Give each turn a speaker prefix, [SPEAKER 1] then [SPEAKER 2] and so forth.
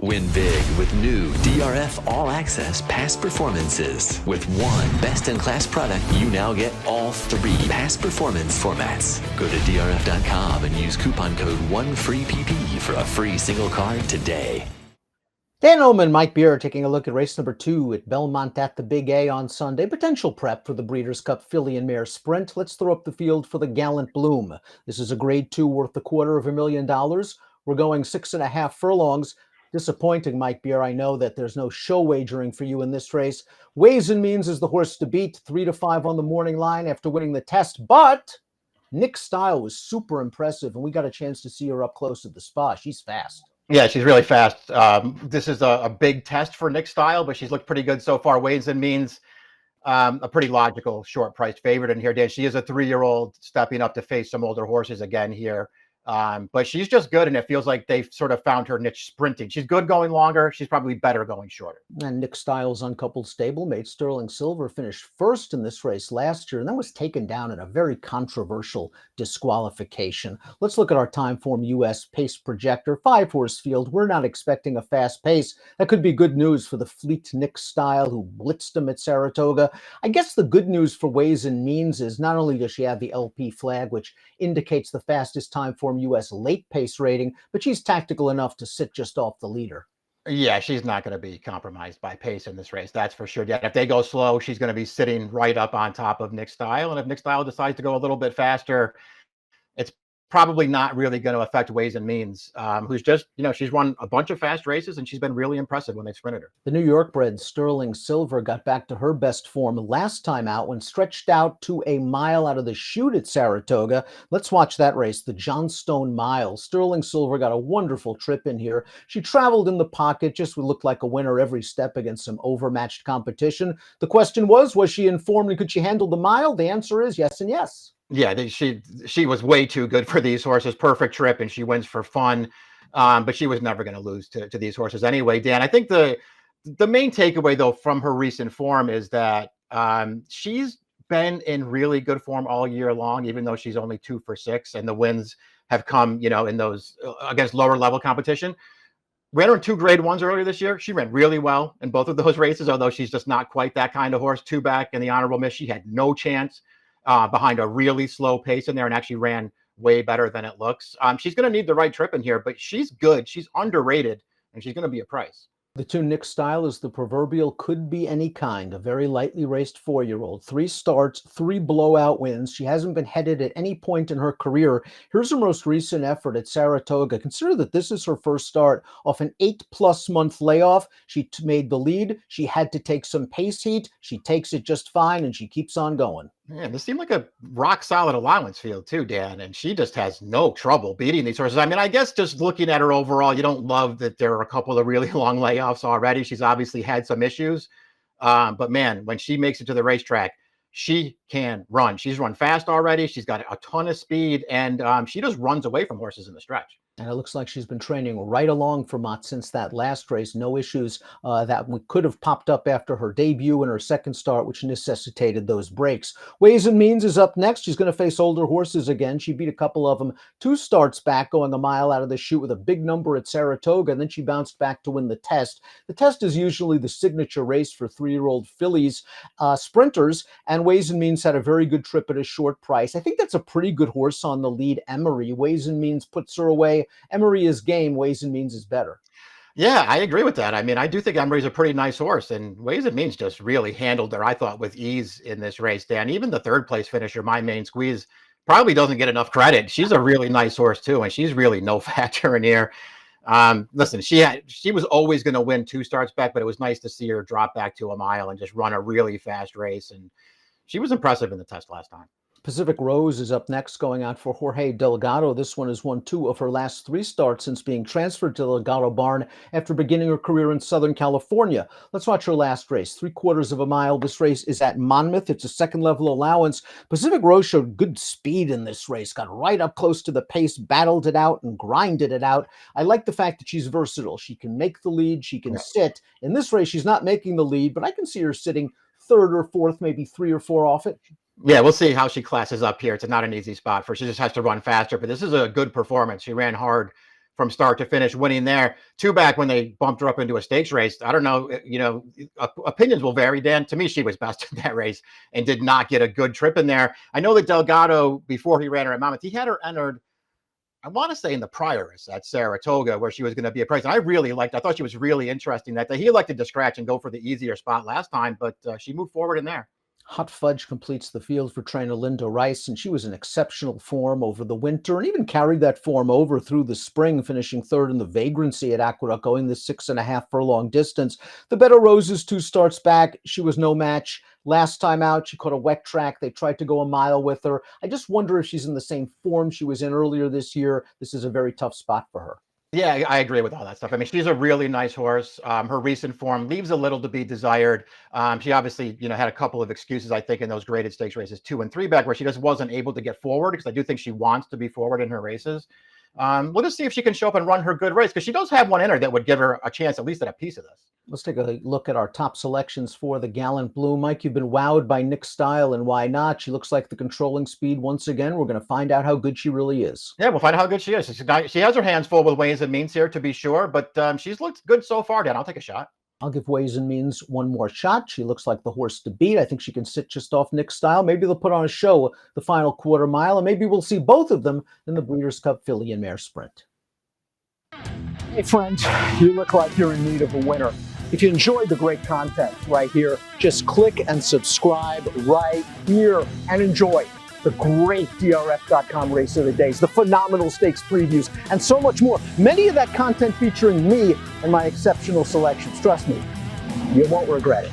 [SPEAKER 1] Win big with new DRF All Access past performances. With one best-in-class product, you now get all three past performance formats. Go to DRF.com and use coupon code 1FREEPP for a free single card today.
[SPEAKER 2] Dan Illman, Mike Beer taking a look at race number 2 at Belmont at the Big A on Sunday. Potential prep for the Breeders' Cup Filly and Mare Sprint. Let's throw up the field for the Gallant Bloom. This is a grade 2 worth $250,000. We're going 6.5 furlongs. Disappointing, Mike Beer. I know that there's no show wagering for you in this race. Ways and Means is the horse to beat, 3-5 on the morning line after winning the test. But Nick Style was super impressive, and we got a chance to see her up close at the Spa. She's fast.
[SPEAKER 3] Yeah, she's really fast. This is a big test for Nick Style, but she's looked pretty good so far. Ways and Means, a pretty logical short-priced favorite in here, Dan. She is a 3-year-old stepping up to face some older horses again here. But she's just good, and it feels like they've sort of found her niche sprinting. She's good going longer. She's probably better going shorter.
[SPEAKER 2] And Nick Styles' uncoupled stablemate Sterling Silver finished first in this race last year, and then was taken down in a very controversial disqualification. Let's look at our Timeform US pace projector. 5-horse field. We're not expecting a fast pace. That could be good news for the fleet Nick Style, who blitzed him at Saratoga. I guess the good news for Ways and Means is not only does she have the LP flag, which indicates the fastest Timeform US late pace rating, but she's tactical enough to sit just off the leader.
[SPEAKER 3] Yeah, she's not going to be compromised by pace in this race. That's for sure. Yeah, if they go slow, she's going to be sitting right up on top of Nick Style. And if Nick Style decides to go a little bit faster, it's probably not really going to affect Ways and Means, who's just, she's run a bunch of fast races and she's been really impressive when they sprinted her.
[SPEAKER 2] The New York bred Sterling Silver got back to her best form last time out when stretched out to a mile out of the chute at Saratoga. Let's watch that race, the Johnstone Mile. Sterling Silver got a wonderful trip in here. She traveled in the pocket, just would look like a winner every step against some overmatched competition. The question was she informed and could she handle the mile? The answer is yes and yes.
[SPEAKER 3] Yeah, she was way too good for these horses. Perfect trip, and she wins for fun. But she was never going to lose to these horses anyway, Dan. I think the main takeaway, though, from her recent form is that she's been in really good form all year long, even though she's only 2 for 6, and the wins have come, in those against lower level competition. Ran her in 2 grade 1s earlier this year. She ran really well in both of those races, although she's just not quite that kind of horse. 2 back in the honorable miss. She had no chance behind a really slow pace in there and actually ran way better than it looks. She's going to need the right trip in here, but she's good. She's underrated, and she's going to be a price.
[SPEAKER 2] The 2 Nick Style is the proverbial could be any kind, a very lightly raced 4-year-old. 3 starts, 3 blowout wins. She hasn't been headed at any point in her career. Here's her most recent effort at Saratoga. Consider that this is her first start off an 8+ month layoff. She made the lead. She had to take some pace heat. She takes it just fine, and she keeps on going.
[SPEAKER 3] Man, this seemed like a rock solid allowance field too, Dan, and she just has no trouble beating these horses. I mean, I guess just looking at her overall, you don't love that there are a couple of really long layoffs already. She's obviously had some issues, but man, when she makes it to the racetrack, she can run. She's run fast already. She's got a ton of speed, and she just runs away from horses in the stretch.
[SPEAKER 2] And it looks like she's been training right along for Mott since that last race. No issues that could have popped up after her debut and her second start, which necessitated those breaks. Ways and Means is up next. She's going to face older horses again. She beat a couple of them 2 starts back, going a mile out of the chute with a big number at Saratoga, and then she bounced back to win the test. The test is usually the signature race for 3-year-old fillies, sprinters, and Ways and Means had a very good trip at a short price. I think that's a pretty good horse on the lead, Emery. Ways and Means puts her away. Emery is game. Ways and Means is better.
[SPEAKER 3] Yeah, I agree with that. I mean, I do think Emery's a pretty nice horse, and Ways and Means just really handled her, I thought, with ease in this race, Dan. Even the 3rd place finisher, My Main Squeeze, probably doesn't get enough credit. She's a really nice horse too, and she's really no factor in here. Listen, she was always going to win 2 starts back, but it was nice to see her drop back to a mile and just run a really fast race, and she was impressive in the test last time.
[SPEAKER 2] Pacific Rose is up next, going out for Jorge Delgado. This one has won 2 of her last 3 starts since being transferred to the Delgado barn after beginning her career in Southern California. Let's watch her last race, 3/4 of a mile. This race is at Monmouth. It's a 2nd-level allowance. Pacific Rose showed good speed in this race, got right up close to the pace, battled it out, and grinded it out. I like the fact that she's versatile. She can make the lead. She can sit. In this race, she's not making the lead, but I can see her sitting 3rd or 4th, maybe 3 or 4 off it.
[SPEAKER 3] Yeah, we'll see how she classes up here. It's not an easy spot for her. She just has to run faster, but this is a good performance. She ran hard from start to finish, winning there. Two back when they bumped her up into a stakes race. I don't know, opinions will vary, Dan. To me, she was best in that race and did not get a good trip in there. I know that Delgado, before he ran her at Monmouth, he had her entered, I want to say, in the Prioress at Saratoga, where she was going to be a price. And I thought she was really interesting that day. He elected to scratch and go for the easier spot last time, but she moved forward in there.
[SPEAKER 2] Hot Fudge completes the field for trainer Linda Rice, and she was in exceptional form over the winter and even carried that form over through the spring, finishing third in the Vagrancy at Aqueduct, going the 6.5 furlong distance. The Better Roses 2 starts back. She was no match. Last time out, she caught a wet track. They tried to go a mile with her. I just wonder if she's in the same form she was in earlier this year. This is a very tough spot for her.
[SPEAKER 3] Yeah, I agree with all that stuff. I mean, she's a really nice horse. Her recent form leaves a little to be desired. She obviously, had a couple of excuses, I think, in those graded stakes races 2 and 3 back, where she just wasn't able to get forward, because I do think she wants to be forward in her races. We'll just see if she can show up and run her good race, because she does have one in her that would give her a chance at least at a piece of this.
[SPEAKER 2] Let's take a look at our top selections for the Gallant Bloom. Mike, you've been wowed by Nick's style, and why not? She looks like the controlling speed once again. We're going to find out how good she really is.
[SPEAKER 3] Yeah, we'll find out how good she is. She has her hands full with Ways and Means here, to be sure, but she's looked good so far, Dan. I'll take a shot.
[SPEAKER 2] I'll give Ways and Means one more shot. She looks like the horse to beat. I think she can sit just off Nick's style. Maybe they'll put on a show the final quarter mile, and maybe we'll see both of them in the Breeders' Cup Filly and Mare Sprint.
[SPEAKER 4] Hey friends, you look like you're in need of a winner. If you enjoyed the great content right here, just click and subscribe right here and enjoy the great DRF.com race of the days, the phenomenal stakes previews, and so much more. Many of that content featuring me and my exceptional selections. Trust me, you won't regret it.